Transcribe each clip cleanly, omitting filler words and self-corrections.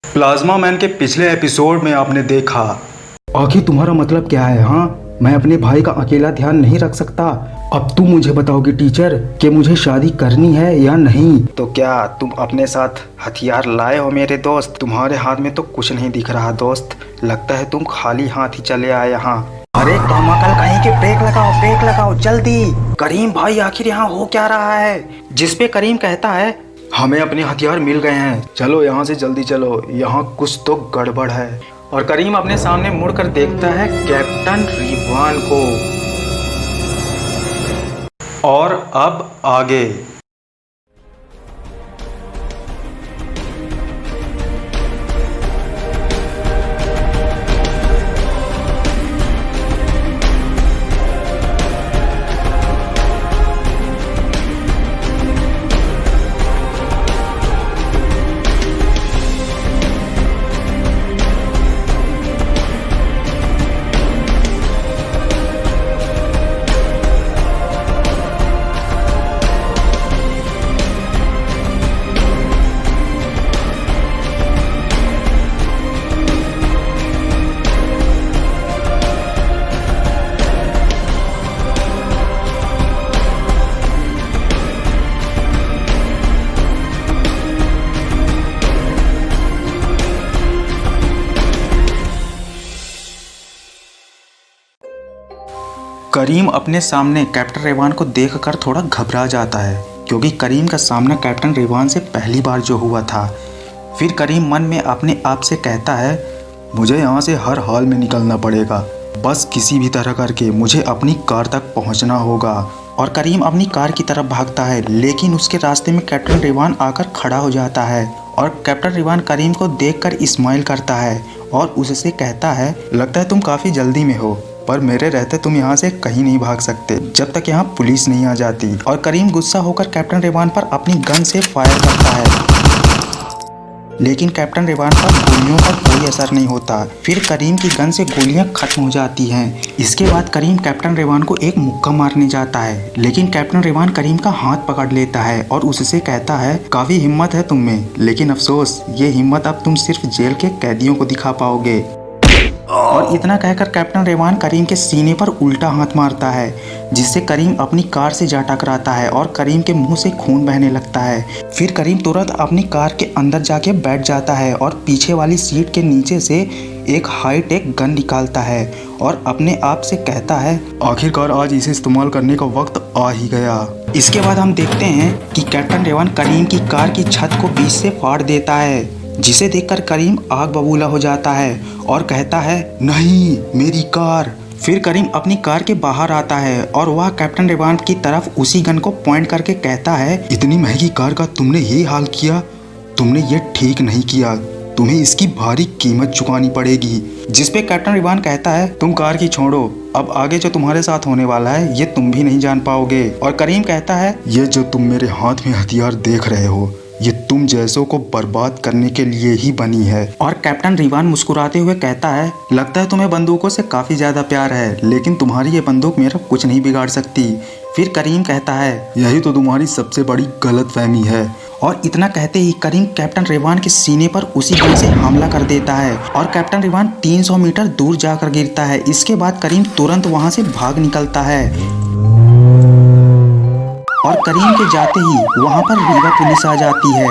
Plasma man के पिछले episode में आपने देखा। आखिर तुम्हारा मतलब क्या है? हाँ, मैं अपने भाई का अकेला ध्यान नहीं रख सकता। अब तुम मुझे बताओगे टीचर कि मुझे शादी करनी है या नहीं? तो क्या तुम अपने साथ हथियार लाए हो मेरे दोस्त? तुम्हारे हाथ में तो कुछ नहीं दिख रहा दोस्त, लगता है तुम खाली हाथ ही चले आए यहाँ। अरे कमाकल कहीं के, ब्रेक लगाओ जल्दी। करीम भाई आखिर यहाँ हो क्या रहा है? जिसपे करीम कहता है हमें अपने हथियार मिल गए हैं, चलो यहाँ से जल्दी चलो, यहाँ कुछ तो गड़बड़ है। और करीम अपने सामने मुड़कर देखता है कैप्टन रिवान को। और अब आगे करीम अपने सामने कैप्टन रेवान को देखकर थोड़ा घबरा जाता है, क्योंकि करीम का सामना कैप्टन रेवान से पहली बार जो हुआ था। फिर करीम मन में अपने आप से कहता है मुझे यहाँ से हर हाल में निकलना पड़ेगा, बस किसी भी तरह करके मुझे अपनी कार तक पहुँचना होगा। और करीम अपनी कार की तरफ भागता है, लेकिन उसके रास्ते में कैप्टन रेवान आकर खड़ा हो जाता है। और कैप्टन रेवान करीम को देखकर इस्माइल करता है और उससे कहता है लगता है तुम काफ़ी जल्दी में हो, पर मेरे रहते तुम यहाँ से कहीं नहीं भाग सकते जब तक यहाँ पुलिस नहीं आ जाती। और करीम गुस्सा होकर कैप्टन रेवान पर अपनी गन से फायर करता है, लेकिन कैप्टन रेवान पर गोलियों का कोई असर नहीं होता। फिर करीम की गन से गोलियां खत्म हो जाती हैं। इसके बाद करीम कैप्टन रेवान को एक मुक्का मारने जाता है, लेकिन कैप्टन रेवान करीम का हाथ पकड़ लेता है और उससे कहता है काफ़ी हिम्मत है तुम में, लेकिन अफसोस ये हिम्मत अब तुम सिर्फ जेल के कैदियों को दिखा पाओगे। और इतना कहकर कैप्टन रेवान करीम के सीने पर उल्टा हाथ मारता है, जिससे करीम अपनी कार से जा टकराता है और करीम के मुंह से खून बहने लगता है। फिर करीम तुरंत अपनी कार के अंदर जाके बैठ जाता है और पीछे वाली सीट के नीचे से एक हाईटेक गन निकालता है और अपने आप से कहता है आखिरकार आज इसे इस्तेमाल करने का वक्त आ ही गया। इसके बाद हम देखते हैं कि कैप्टन रेवान करीम की कार की छत को बीच से फाड़ देता है, जिसे देखकर करीम आग बबूला हो जाता है और कहता है नहीं मेरी कार। फिर करीम अपनी कार के बाहर आता है और वह कैप्टन रेवान की तरफ उसी गन को पॉइंट करके कहता है इतनी महंगी कार का तुमने ये हाल किया, तुमने ये ठीक नहीं किया, तुम्हें इसकी भारी कीमत चुकानी पड़ेगी। जिसपे कैप्टन रेवान कहता है तुम कार की छोड़ो, अब आगे जो तुम्हारे साथ होने वाला है ये तुम भी नहीं जान पाओगे। और करीम कहता है ये जो तुम मेरे हाथ में हथियार देख रहे हो ये तुम जैसों को बर्बाद करने के लिए ही बनी है। और कैप्टन रेवान मुस्कुराते हुए कहता है लगता है तुम्हें बंदूकों से काफ़ी ज़्यादा प्यार है, लेकिन तुम्हारी ये बंदूक मेरा कुछ नहीं बिगाड़ सकती। फिर करीम कहता है यही तो तुम्हारी सबसे बड़ी गलतफहमी है। और इतना कहते ही करीम कैप्टन रेवान के सीने पर उसी गन से हमला कर देता है और कैप्टन रेवान 300 मीटर दूर जाकर गिरता है। इसके बाद करीम तुरंत वहाँ से भाग निकलता है और करीम के जाते ही वहां पर रीवा पुलिस आ जाती है।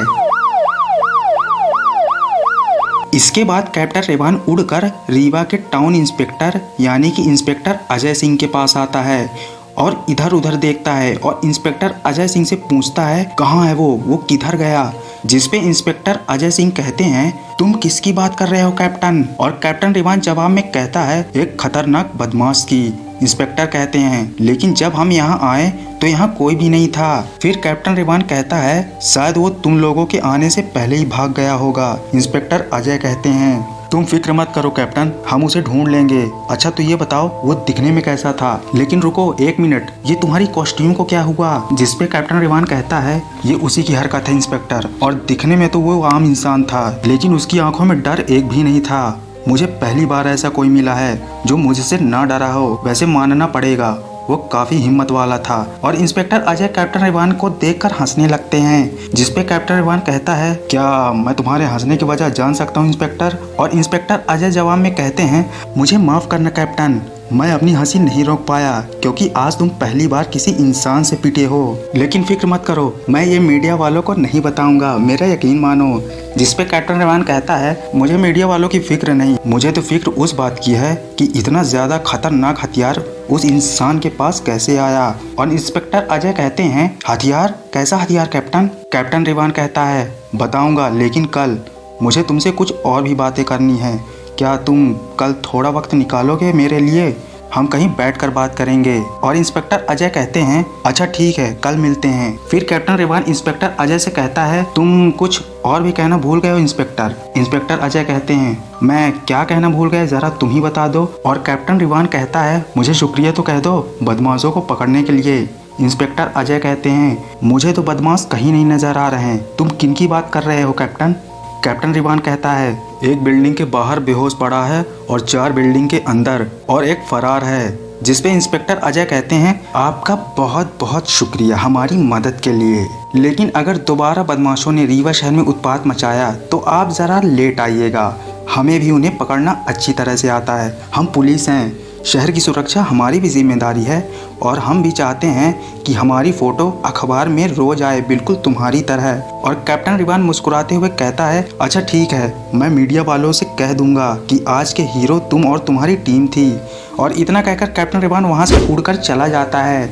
इसके बाद कैप्टन रेवान उड़कर रीवा के टाउन इंस्पेक्टर यानी कि इंस्पेक्टर अजय सिंह के पास आता है और इधर उधर देखता है और इंस्पेक्टर अजय सिंह से पूछता है कहाँ है वो किधर गया। जिसपे इंस्पेक्टर अजय सिंह कहते हैं तुम किसकी बात कर रहे हो कैप्टन। और कैप्टन रेवान जवाब में कहता है एक खतरनाक बदमाश की। इंस्पेक्टर कहते हैं लेकिन जब हम यहाँ आए तो यहाँ कोई भी नहीं था। फिर कैप्टन रेवान कहता है शायद वो तुम लोगों के आने से पहले ही भाग गया होगा। इंस्पेक्टर अजय कहते हैं तुम फिक्र मत करो कैप्टन, हम उसे ढूंढ लेंगे। अच्छा तो ये बताओ वो दिखने में कैसा था? लेकिन रुको एक मिनट, ये तुम्हारी कॉस्ट्यूम को क्या हुआ? जिसपे कैप्टन रेवान कहता है ये उसी की हरकत है इंस्पेक्टर, और दिखने में तो वो आम इंसान था, लेकिन उसकी आंखों में डर एक भी नहीं था। मुझे पहली बार ऐसा कोई मिला है जो मुझसे ना डरा हो। वैसे मानना पड़ेगा वो काफ़ी हिम्मत वाला था। और इंस्पेक्टर अजय कैप्टन रेवान को देखकर हंसने लगते हैं, जिसपे कैप्टन रेवान कहता है, क्या मैं तुम्हारे हंसने की वजह जान सकता हूँ इंस्पेक्टर? और इंस्पेक्टर अजय जवाब में कहते हैं, मुझे माफ़ करना कैप्टन, मैं अपनी हंसी नहीं रोक पाया क्योंकि आज तुम पहली बार किसी इंसान से पिटे हो। लेकिन फिक्र मत करो, मैं ये मीडिया वालों को नहीं बताऊंगा, मेरा यकीन मानो। जिसपे कैप्टन रेवान कहता है, मुझे मीडिया वालों की फिक्र नहीं, मुझे तो फिक्र उस बात की है कि इतना ज़्यादा खतरनाक हथियार उस इंसान के पास कैसे आया। और इंस्पेक्टर अजय कहते हैं, हथियार? कैसा हथियार कैप्टन? कैप्टन रेवान कहता है, बताऊँगा लेकिन कल। मुझे तुमसे कुछ और भी बातें करनी है। क्या तुम कल थोड़ा वक्त निकालोगे मेरे लिए? हम कहीं बैठकर बात करेंगे। और इंस्पेक्टर अजय कहते हैं, अच्छा ठीक है, कल मिलते हैं। फिर कैप्टन रेवान इंस्पेक्टर अजय से कहता है, तुम कुछ और भी कहना भूल गए हो इंस्पेक्टर? इंस्पेक्टर अजय कहते हैं, मैं क्या कहना भूल गए, ज़रा तुम ही बता दो। और कैप्टन रेवान कहता है, मुझे शुक्रिया तो कह दो बदमाशों को पकड़ने के लिए। इंस्पेक्टर अजय कहते हैं, मुझे तो बदमाश कहीं नहीं नजर आ रहे हैं, तुम किन की बात कर रहे हो कैप्टन? कैप्टन रेवान कहता है, एक बिल्डिंग के बाहर बेहोश पड़ा है और 4 बिल्डिंग के अंदर, और एक फरार है। जिसपे इंस्पेक्टर अजय कहते हैं, आपका बहुत बहुत शुक्रिया हमारी मदद के लिए, लेकिन अगर दोबारा बदमाशों ने रीवा शहर में उत्पात मचाया तो आप ज़रा लेट आइएगा, हमें भी उन्हें पकड़ना अच्छी तरह से आता है। हम पुलिस हैं, शहर की सुरक्षा हमारी भी जिम्मेदारी है और हम भी चाहते हैं कि हमारी फ़ोटो अखबार में रोज आए, बिल्कुल तुम्हारी तरह। और कैप्टन रेवान मुस्कुराते हुए कहता है, अच्छा ठीक है, मैं मीडिया वालों से कह दूंगा कि आज के हीरो तुम और तुम्हारी टीम थी। और इतना कहकर कैप्टन रेवान वहाँ से उड़कर चला जाता है।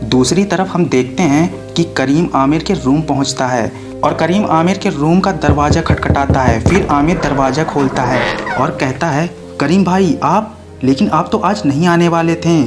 दूसरी तरफ हम देखते हैं कि करीम आमिर के रूम पहुँचता है और करीम आमिर के रूम का दरवाज़ा खटखटाता है। फिर आमिर दरवाज़ा खोलता है और कहता है, करीम भाई आप, लेकिन आप तो आज नहीं आने वाले थे।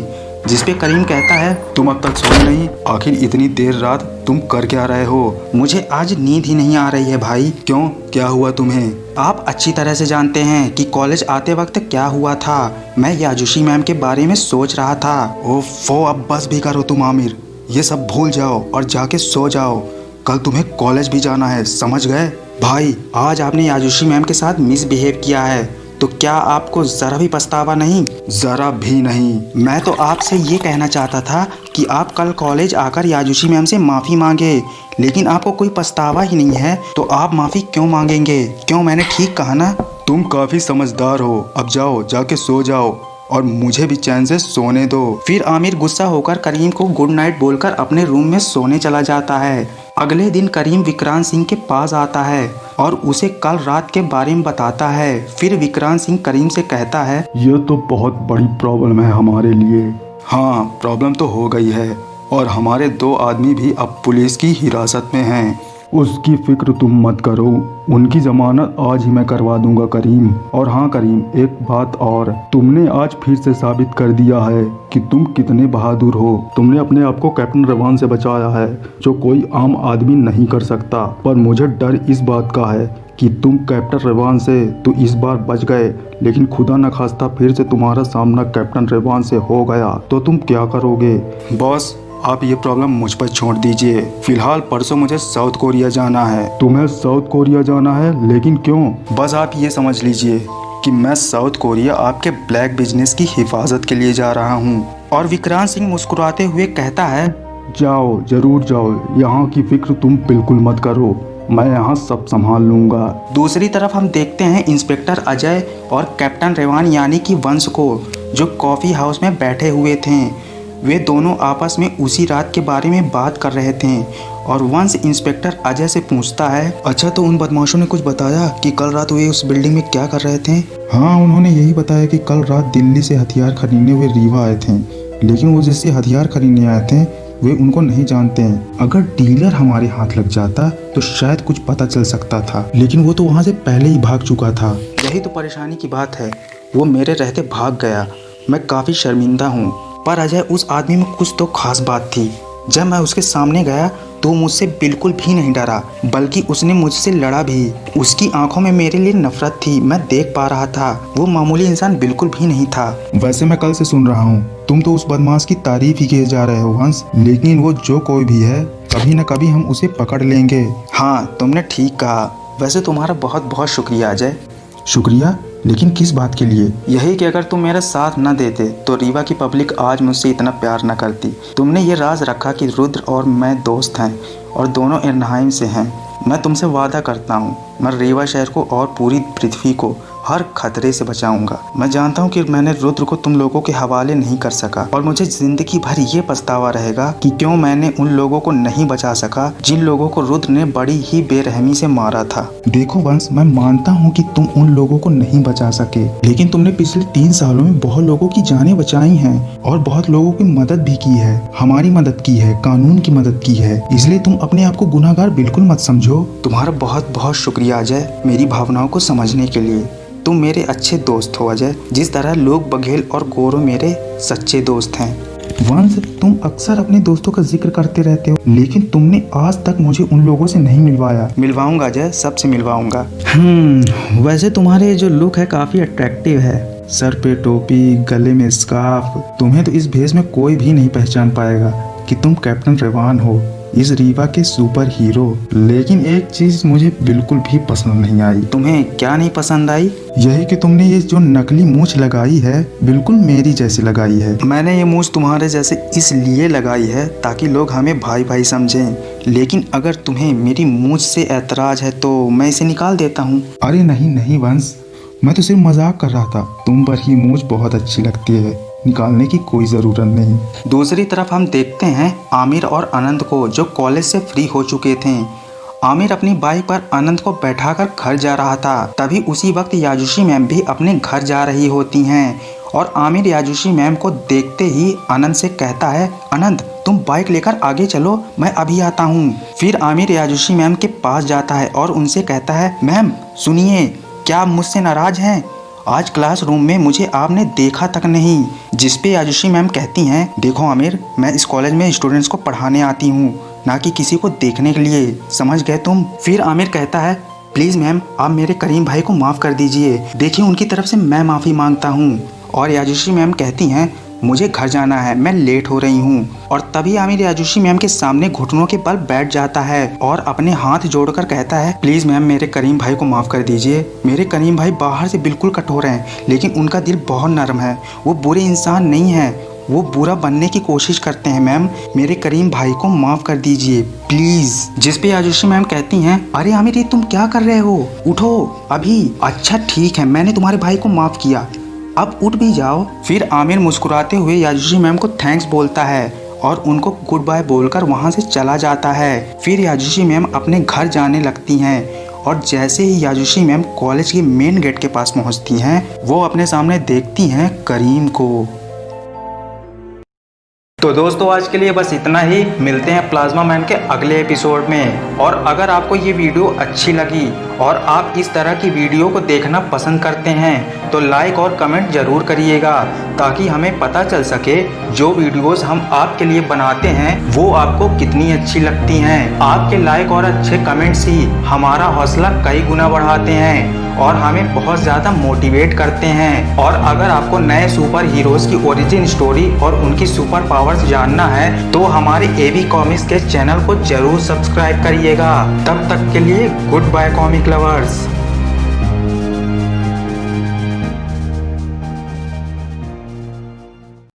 जिसपे करीम कहता है, तुम अब तक सोए नहीं, आखिर इतनी देर रात तुम कर क्या रहे हो? मुझे आज नींद ही नहीं आ रही है भाई। क्यों, क्या हुआ तुम्हें? आप अच्छी तरह से जानते हैं कि कॉलेज आते वक्त क्या हुआ था। मैं याजुशी मैम के बारे में सोच रहा था। ओफो, अब बस भी करो तुम आमिर, ये सब भूल जाओ और जाके सो जाओ, कल तुम्हें कॉलेज भी जाना है, समझ गए? भाई आज आपने याजुशी मैम के साथ मिसबिहेव किया है, तो क्या आपको ज़रा भी पछतावा नहीं? ज़रा भी नहीं। मैं तो आपसे ये कहना चाहता था कि आप कल कॉलेज आकर याजुशी मैम से माफ़ी मांगे, लेकिन आपको कोई पछतावा ही नहीं है, तो आप माफ़ी क्यों मांगेंगे? क्यों, मैंने ठीक कहा ना? तुम काफ़ी समझदार हो, अब जाओ, जाके सो जाओ और मुझे भी चैन से सोने दो। फिर आमिर गुस्सा होकर करीम को गुड नाइट बोलकर अपने रूम में सोने चला जाता है। अगले दिन करीम विक्रांत सिंह के पास आता है और उसे कल रात के बारे में बताता है। फिर विक्रांत सिंह करीम से कहता है, ये तो बहुत बड़ी प्रॉब्लम है हमारे लिए। हाँ, प्रॉब्लम तो हो गई है और हमारे 2 आदमी भी अब पुलिस की हिरासत में हैं। उसकी फिक्र तुम मत करो, उनकी जमानत आज ही मैं करवा दूंगा करीम। और हाँ करीम, एक बात और, तुमने आज फिर से साबित कर दिया है कि तुम कितने बहादुर हो। तुमने अपने आप को कैप्टन रेवान से बचाया है, जो कोई आम आदमी नहीं कर सकता। पर मुझे डर इस बात का है कि तुम कैप्टन रेवान से तो इस बार बच गए, लेकिन खुदा न खास्ता फिर से तुम्हारा सामना कैप्टन रेवान से हो गया तो तुम क्या करोगे? बॉस, आप ये प्रॉब्लम मुझ पर छोड़ दीजिए। फिलहाल परसों मुझे साउथ कोरिया जाना है। तुम्हें साउथ कोरिया जाना है, लेकिन क्यों? बस आप ये समझ लीजिए कि मैं साउथ कोरिया आपके ब्लैक बिजनेस की हिफाजत के लिए जा रहा हूँ। और विक्रांत सिंह मुस्कुराते हुए कहता है, जाओ, जरूर जाओ, यहाँ की फिक्र तुम बिल्कुल मत करो, मैं यहाँ सब संभाल लूँगा। दूसरी तरफ हम देखते हैं इंस्पेक्टर अजय और कैप्टन रेवान यानी कि वंश को, जो कॉफ़ी हाउस में बैठे हुए थे। वे दोनों आपस में उसी रात के बारे में बात कर रहे थे और वंश इंस्पेक्टर अजय से पूछता है, अच्छा तो उन बदमाशों ने कुछ बताया कि कल रात वे उस बिल्डिंग में क्या कर रहे थे? हाँ, उन्होंने यही बताया कि कल रात दिल्ली से हथियार खरीदने वे रीवा आए थे, लेकिन वो जिससे हथियार खरीदने आए थे वे उनको नहीं जानते हैं। अगर डीलर हमारे हाथ लग जाता तो शायद कुछ पता चल सकता था, लेकिन वो तो वहाँ से पहले ही भाग चुका था। यही तो परेशानी की बात है, वो मेरे रहते भाग गया। मैं काफ़ी शर्मिंदा हूँ। पर अजय, उस आदमी में कुछ तो खास बात थी। जब मैं उसके सामने गया तो मुझसे बिल्कुल भी नहीं डरा, बल्कि उसने मुझसे लड़ा भी। उसकी आंखों में मेरे लिए नफरत थी, मैं देख पा रहा था। वो मामूली इंसान बिल्कुल भी नहीं था। वैसे मैं कल से सुन रहा हूँ तुम तो उस बदमाश की तारीफ ही किए जा रहे हो वंश, लेकिन वो जो कोई भी है, कभी न कभी हम उसे पकड़ लेंगे। हाँ, तुमने ठीक कहा। वैसे तुम्हारा बहुत बहुत शुक्रिया अजय। शुक्रिया? लेकिन किस बात के लिए? यही कि अगर तुम मेरा साथ न देते तो रीवा की पब्लिक आज मुझसे इतना प्यार न करती। तुमने ये राज रखा कि रुद्र और मैं दोस्त हैं और दोनों इरनहाइम से हैं। मैं तुमसे वादा करता हूँ, मैं रीवा शहर को और पूरी पृथ्वी को हर खतरे से बचाऊंगा। मैं जानता हूँ कि मैंने रुद्र को तुम लोगों के हवाले नहीं कर सका और मुझे जिंदगी भर ये पछतावा रहेगा कि क्यों मैंने उन लोगों को नहीं बचा सका जिन लोगों को रुद्र ने बड़ी ही बेरहमी से मारा था। देखो वंश, मैं मानता हूँ कि तुम उन लोगों को नहीं बचा सके, लेकिन तुमने पिछले 3 सालों में बहुत लोगों की जानें बचाई हैं और बहुत लोगों की मदद भी की है। हमारी मदद की है, कानून की मदद की है, इसलिए तुम अपने आप को गुनाहगार बिल्कुल मत समझो। तुम्हारा बहुत बहुत शुक्रिया अजय, मेरी भावनाओं को समझने के लिए। तुम मेरे अच्छे दोस्त हो अजय, जिस तरह लोग बघेल और गौरव मेरे सच्चे दोस्त हैं। वंश, तुम अक्सर अपने दोस्तों का जिक्र करते रहते हो, लेकिन तुमने आज तक मुझे उन लोगों से नहीं मिलवाया। मिलवाऊंगा अजय, सबसे मिलवाऊंगा। वैसे तुम्हारे जो लुक है काफी अट्रैक्टिव है। सर पे टोपी, गले में स्कार्फ, तुम्हें तो इस भेष में कोई भी नहीं पहचान पाएगा कि तुम कैप्टन रेवान हो, इस रीवा के सुपर हीरो। लेकिन एक चीज मुझे बिल्कुल भी पसंद नहीं आई। तुम्हें क्या नहीं पसंद आई? यही कि तुमने ये जो नकली मूंछ लगाई है बिल्कुल मेरी जैसी लगाई है। मैंने ये मूंछ तुम्हारे जैसे इसलिए लगाई है ताकि लोग हमें भाई भाई समझें, लेकिन अगर तुम्हें मेरी मूंछ से ऐतराज है तो मैं इसे निकाल देता हूँ। अरे नहीं नहीं वंश, मैं तो सिर्फ मजाक कर रहा था। तुम पर ही मूंछ बहुत अच्छी लगती है, निकालने की कोई ज़रूरत नहीं। दूसरी तरफ हम देखते हैं आमिर और अनंत को, जो कॉलेज से फ्री हो चुके थे। आमिर अपनी बाइक पर अनंत को बैठाकर घर जा रहा था। तभी उसी वक्त याजुशी मैम भी अपने घर जा रही होती हैं और आमिर याजुशी मैम को देखते ही अनंत से कहता है, अनंत तुम बाइक लेकर आगे चलो, मैं अभी आता हूँ। फिर आमिर याजुशी मैम के पास जाता है और उनसे कहता है, मैम सुनिए, क्या आप मुझसे नाराज हैं? आज क्लासरूम में मुझे आपने देखा तक नहीं। जिस पे याजुशी मैम कहती हैं, देखो आमिर, मैं इस कॉलेज में स्टूडेंट्स को पढ़ाने आती हूँ, ना कि किसी को देखने के लिए, समझ गए तुम? फिर आमिर कहता है, प्लीज़ मैम आप मेरे करीम भाई को माफ़ कर दीजिए, देखिए उनकी तरफ से मैं माफ़ी मांगता हूँ। और याजुशी मैम कहती हैं, मुझे घर जाना है, मैं लेट हो रही हूँ। और तभी आमिर याजुशी मैम के सामने घुटनों के बल बैठ जाता है और अपने हाथ जोड़कर कहता है, प्लीज मैम मेरे करीम भाई को माफ कर दीजिए। मेरे करीम भाई बाहर से बिल्कुल कठोर हैं, लेकिन उनका दिल बहुत नरम है। वो बुरे इंसान नहीं है, वो बुरा बनने की कोशिश करते हैं। मैम मेरे करीम भाई को माफ कर दीजिए प्लीज। जिस पे याजुशी मैम कहती हैं, अरे आमिर ये तुम क्या कर रहे हो, उठो अभी। अच्छा ठीक है, मैंने तुम्हारे भाई को माफ किया, अब उठ भी जाओ। फिर आमिर मुस्कुराते हुए याजुशी मैम को थैंक्स बोलता है और उनको गुड बाय बोलकर वहाँ से चला जाता है। फिर याजुशी मैम अपने घर जाने लगती हैं और जैसे ही याजुशी मैम कॉलेज के मेन गेट के पास पहुँचती हैं, वो अपने सामने देखती हैं करीम को। तो दोस्तों आज के लिए बस इतना ही, मिलते हैं प्लाज्मा मैन के अगले एपिसोड में। और अगर आपको ये वीडियो अच्छी लगी और आप इस तरह की वीडियो को देखना पसंद करते हैं तो लाइक और कमेंट जरूर करिएगा, ताकि हमें पता चल सके जो वीडियोस हम आपके लिए बनाते हैं वो आपको कितनी अच्छी लगती हैं। आपके लाइक और अच्छे कमेंट्स ही हमारा हौसला कई गुना बढ़ाते हैं और हमें बहुत ज़्यादा मोटिवेट करते हैं। और अगर आपको नए सुपर हीरोज़ की ओरिजिन स्टोरी और उनकी सुपर पावर्स जानना है तो हमारे एबी कॉमिक्स के चैनल को जरूर सब्सक्राइब करिएगा। तब तक के लिए गुड बाय कॉमिक लवर्स।